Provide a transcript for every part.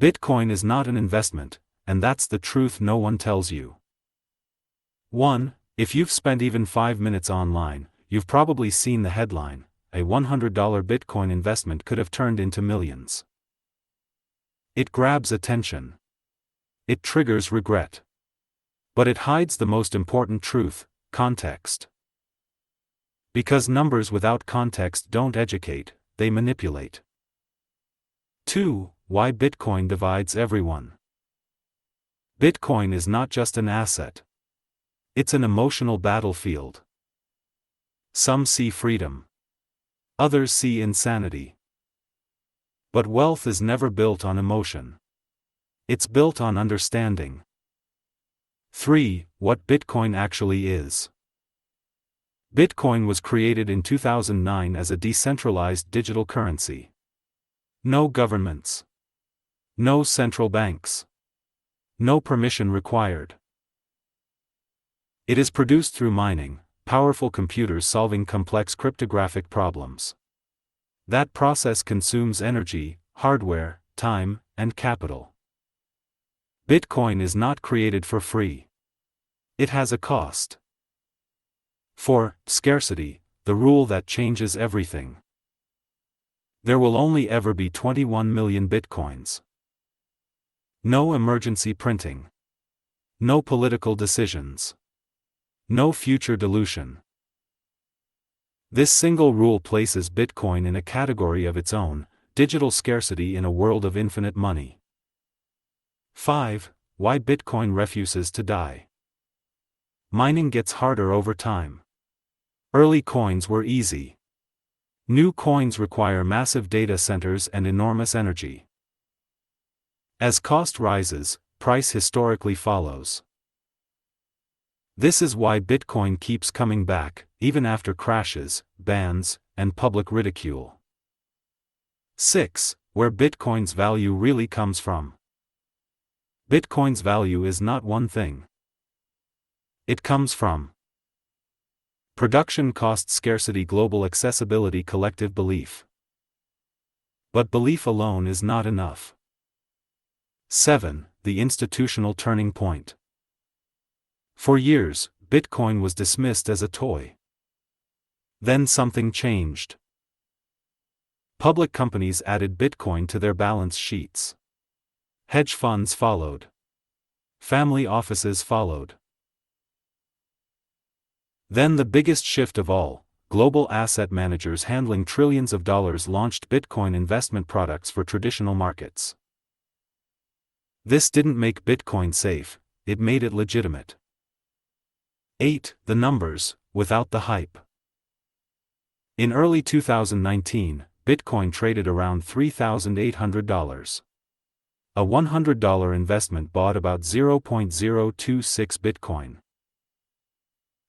Bitcoin is not an investment, and that's the truth no one tells you. 1. If you've spent even 5 minutes online, you've probably seen the headline: a $100 Bitcoin investment could have turned into millions. It grabs attention. It triggers regret. But it hides the most important truth: context. Because numbers without context don't educate, they manipulate. 2. Why Bitcoin divides everyone. Bitcoin is not just an asset. It's an emotional battlefield. Some see freedom. Others see insanity. But wealth is never built on emotion. It's built on understanding. 3. What Bitcoin actually is. Bitcoin was created in 2009 as a decentralized digital currency. No governments. No central banks. No permission required. It is produced through mining, powerful computers solving complex cryptographic problems. That process consumes energy, hardware, time, and capital. Bitcoin is not created for free. It has a cost. 4. Scarcity, the rule that changes everything. There will only ever be 21 million Bitcoins. No emergency printing. No political decisions. No future dilution. This single rule places Bitcoin in a category of its own: digital scarcity in a world of infinite money. 5. Why Bitcoin refuses to die. Mining gets harder over time. Early coins were easy. New coins require massive data centers and enormous energy. As cost rises, price historically follows. This is why Bitcoin keeps coming back, even after crashes, bans, and public ridicule. 6. Where Bitcoin's value really comes from. Bitcoin's value is not one thing. It comes from production cost, scarcity, global accessibility, collective belief. But belief alone is not enough. 7. The institutional turning point. For years, Bitcoin was dismissed as a toy. Then something changed. Public companies added Bitcoin to their balance sheets. Hedge funds followed. Family offices followed. Then the biggest shift of all, global asset managers handling trillions of dollars launched Bitcoin investment products for traditional markets. This didn't make Bitcoin safe, it made it legitimate. 8. The numbers, without the hype. In early 2019, Bitcoin traded around $3,800. A $100 investment bought about 0.026 Bitcoin.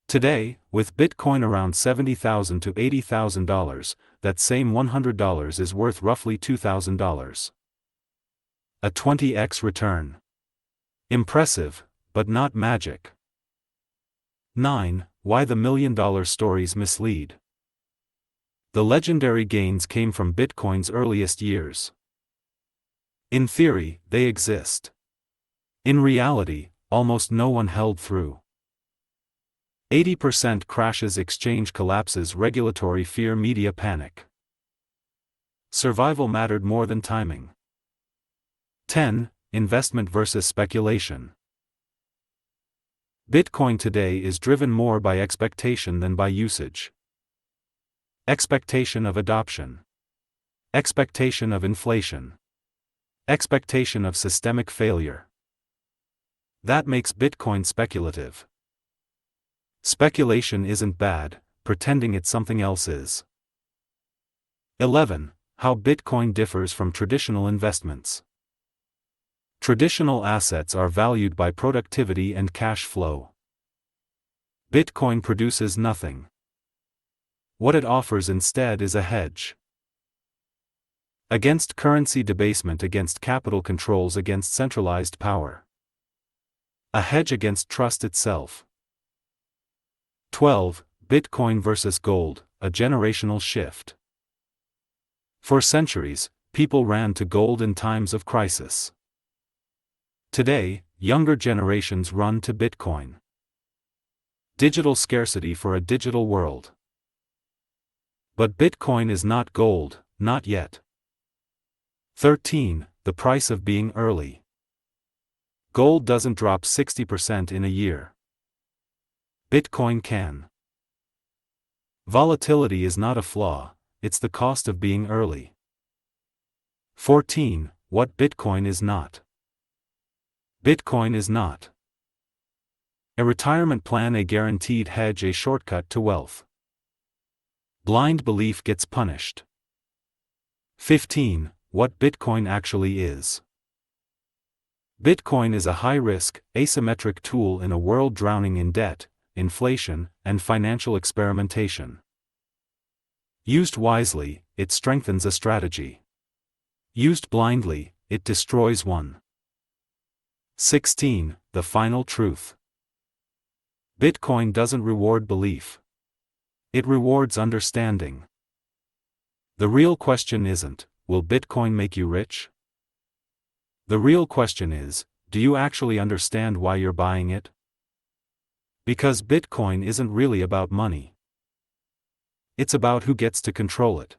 Today, with Bitcoin around $70,000 to $80,000, that same $100 is worth roughly $2,000. A 20x return. Impressive, but not magic. 9. Why the $1 million stories mislead. The legendary gains came from Bitcoin's earliest years. In theory, they exist. In reality, almost no one held through. 80% crashes, exchange collapses, regulatory fear, media panic. Survival mattered more than timing. 10. Investment versus speculation. Bitcoin today is driven more by expectation than by usage. Expectation of adoption. Expectation of inflation. Expectation of systemic failure. That makes Bitcoin speculative. Speculation isn't bad, pretending it's something else is. 11. How Bitcoin differs from traditional investments. Traditional assets are valued by productivity and cash flow. Bitcoin produces nothing. What it offers instead is a hedge. Against currency debasement, against capital controls, against centralized power. A hedge against trust itself. 12. Bitcoin versus gold, a generational shift. For centuries, people ran to gold in times of crisis. Today, younger generations run to Bitcoin. Digital scarcity for a digital world. But Bitcoin is not gold, not yet. 13. The price of being early. Gold doesn't drop 60% in a year. Bitcoin can. Volatility is not a flaw, it's the cost of being early. 14. What Bitcoin is not. Bitcoin is not a retirement plan, a guaranteed hedge, a shortcut to wealth. Blind belief gets punished. 15. What Bitcoin actually is. Bitcoin is a high-risk, asymmetric tool in a world drowning in debt, inflation, and financial experimentation. Used wisely, it strengthens a strategy. Used blindly, it destroys one. 16. The final truth. Bitcoin doesn't reward belief. It rewards understanding. The real question isn't, will Bitcoin make you rich? The real question is, do you actually understand why you're buying it? Because Bitcoin isn't really about money. It's about who gets to control it.